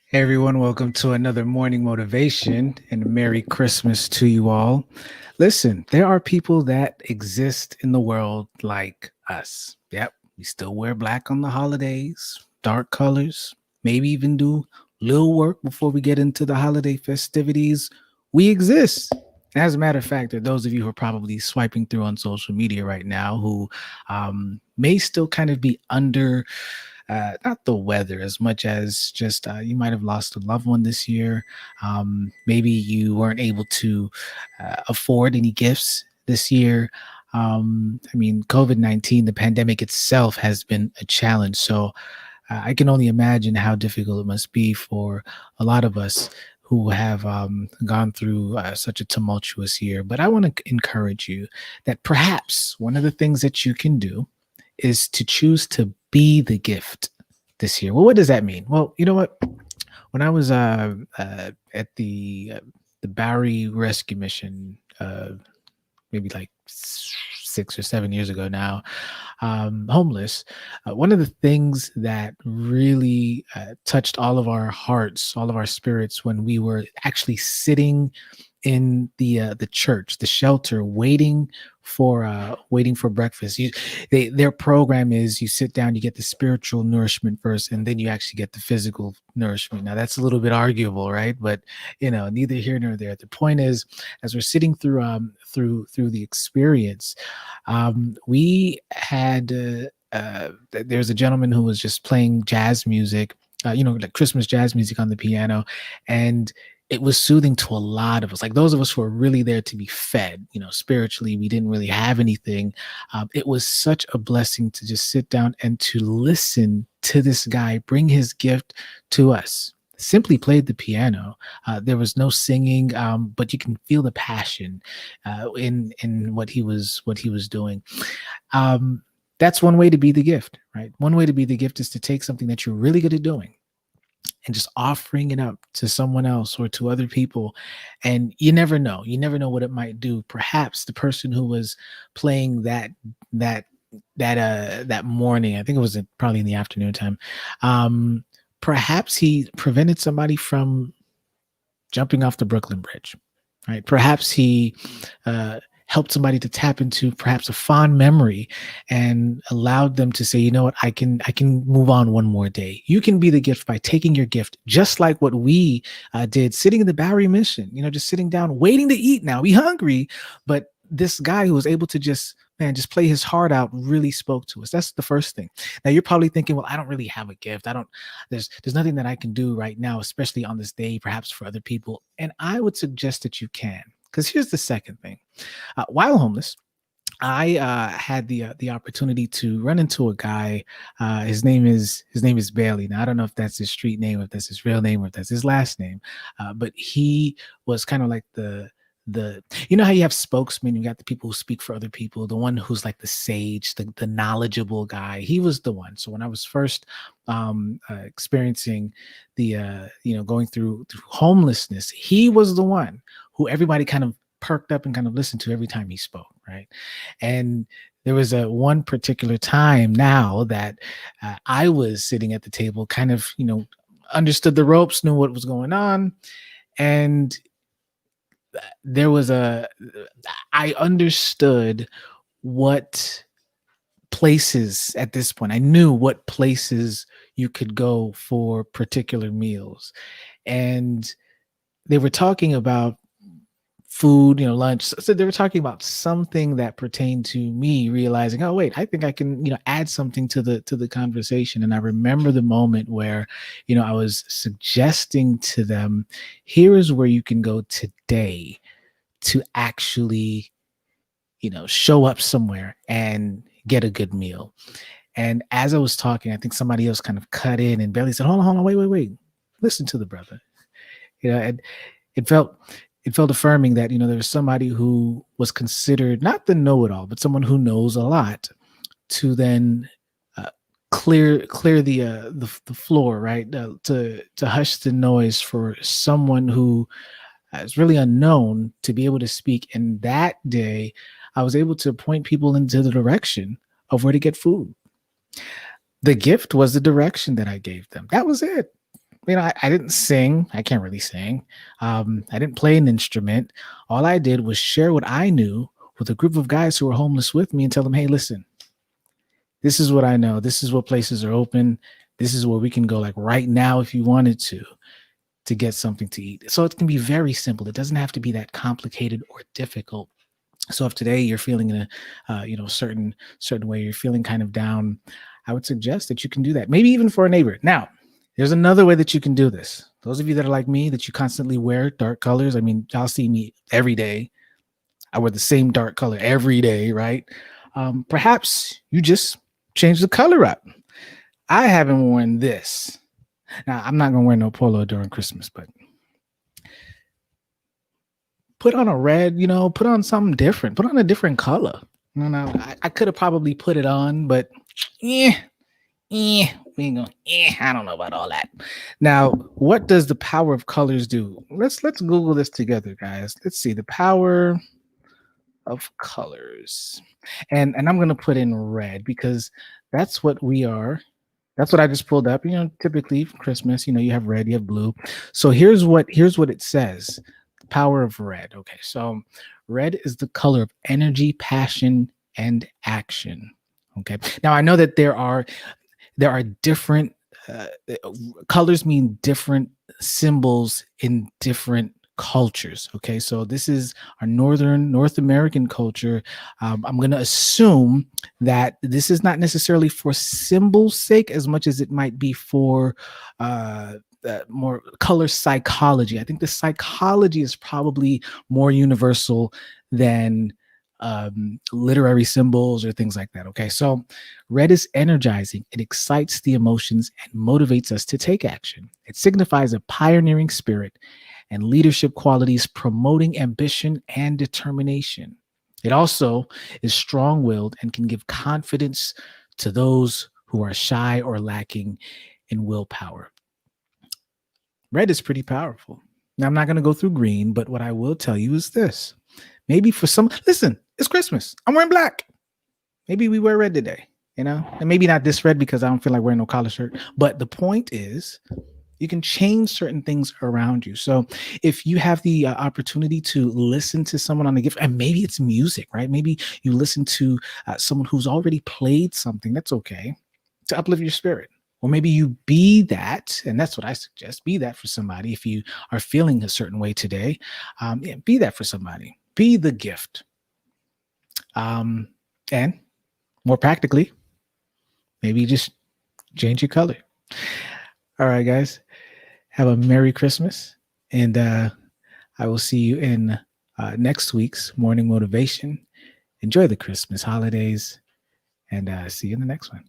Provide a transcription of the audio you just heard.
Hey everyone, welcome to another morning motivation and a Merry Christmas to you all. Listen, there are people that exist in the world like us. Yep, we still wear black on the holidays, dark colors, maybe even do little work before we get into the holiday festivities. We exist. As a matter of fact, there are those of you who are probably swiping through on social media right now who may still kind of be under not the weather as much as just you might have lost a loved one this year. Maybe you weren't able to afford any gifts this year. I mean, COVID-19, the pandemic itself has been a challenge. So I can only imagine how difficult it must be for a lot of us who have gone through such a tumultuous year. But I want to encourage you that perhaps one of the things that you can do is to choose to be the gift this year. Well, what does that mean? Well, you know what? When I was at the Bowery Rescue Mission, maybe like 6 or 7 years ago now, homeless. One of the things that really touched all of our hearts, all of our spirits, when we were actually sitting in the church, the shelter, waiting for breakfast. Their program is you sit down, you get the spiritual nourishment first, and then you actually get the physical nourishment. Now that's a little bit arguable, right? But neither here nor there. The point is, as we're sitting through the experience, we had there's a gentleman who was just playing jazz music, like Christmas jazz music on the piano, and it was soothing to a lot of us, like those of us who are really there to be fed. Spiritually, we didn't really have anything. It was such a blessing to just sit down and to listen to this guy bring his gift to us. Simply played the piano. There was no singing, but you can feel the passion in what he was doing. That's one way to be the gift, right? One way to be the gift is to take something that you're really good at doing and just offering it up to someone else or to other people. And you never know what it might do. Perhaps the person who was playing that that morning, I think it was probably in the afternoon time, um perhaps he prevented somebody from jumping off the Brooklyn Bridge, right? Perhaps he helped somebody to tap into perhaps a fond memory and allowed them to say, you know what, I can move on one more day. You can be the gift by taking your gift, just like what we did, sitting in the Bowery Mission, just sitting down, waiting to eat. Now we hungry, but this guy who was able to just play his heart out really spoke to us. That's the first thing. Now you're probably thinking, well, I don't really have a gift. I don't there's nothing that I can do right now, especially on this day, perhaps for other people. And I would suggest that you can. Because here's the second thing. While homeless, I had the opportunity to run into a guy. His name is Bailey. Now I don't know if that's his street name, if that's his real name, or if that's his last name. But he was kind of like the how you have spokesmen, you got the people who speak for other people, the one who's like the sage, the knowledgeable guy. He was the one. So when I was first experiencing the going through homelessness, he was the one who everybody kind of perked up and kind of listened to every time he spoke, right? And there was a one particular time now that I was sitting at the table, kind of understood the ropes, knew what was going on, and there was a I understood what places at this point. I knew what places you could go for particular meals. And they were talking about food, lunch. So they were talking about something that pertained to me, realizing, oh wait, I think I can, add something to the conversation. And I remember the moment where, I was suggesting to them, here is where you can go today to actually, show up somewhere and get a good meal. And as I was talking, I think somebody else kind of cut in and barely said, hold on, wait. Listen to the brother. And it felt it felt affirming that there was somebody who was considered not the know-it-all, but someone who knows a lot to then uh, clear the floor, right? To hush the noise for someone who is really unknown to be able to speak. And that day, I was able to point people into the direction of where to get food. The gift was the direction that I gave them. That was it. I didn't sing. I can't really sing. I didn't play an instrument. All I did was share what I knew with a group of guys who were homeless with me and tell them, hey, listen, this is what I know. This is what places are open. This is where we can go like right now if you wanted to get something to eat. So it can be very simple. It doesn't have to be that complicated or difficult. So if today you're feeling in a certain way, you're feeling kind of down, I would suggest that you can do that. Maybe even for a neighbor. Now, there's another way that you can do this. Those of you that are like me, that you constantly wear dark colors. I mean, y'all see me every day. I wear the same dark color every day, right? Perhaps you just change the color up. I haven't worn this. Now, I'm not gonna wear no polo during Christmas, but put on a red, put on something different, put on a different color. I could have probably put it on, but yeah, we ain't gonna, I don't know about all that. Now, what does the power of colors do? Let's Google this together, guys. Let's see the power of colors. And I'm gonna put in red because that's what we are. That's what I just pulled up. Typically for Christmas, you have red, you have blue. So here's what it says. The power of red. Okay, so red is the color of energy, passion, and action. Okay. Now I know that there are different colors mean different symbols in different cultures. Okay, so this is our North American culture. I'm going to assume that this is not necessarily for symbol's sake as much as it might be for more color psychology. I think the psychology is probably more universal than literary symbols or things like that. Okay, so red is energizing. It excites the emotions and motivates us to take action. It signifies a pioneering spirit and leadership qualities promoting ambition and determination. It also is strong willed and can give confidence to those who are shy or lacking in willpower. Red is pretty powerful. Now, I'm not going to go through green, but what I will tell you is this. Maybe for some, listen, it's Christmas. I'm wearing black. Maybe we wear red today, and maybe not this red because I don't feel like wearing no collar shirt. But the point is, you can change certain things around you. So if you have the opportunity to listen to someone on a gift, and maybe it's music, right? Maybe you listen to someone who's already played something. That's okay, to uplift your spirit. Or maybe you be that, and that's what I suggest. Be that for somebody. If you are feeling a certain way today, be that for somebody. Be the gift. And more practically, maybe just change your color. All right, guys. Have a Merry Christmas. And I will see you in next week's Morning Motivation. Enjoy the Christmas holidays, and see you in the next one.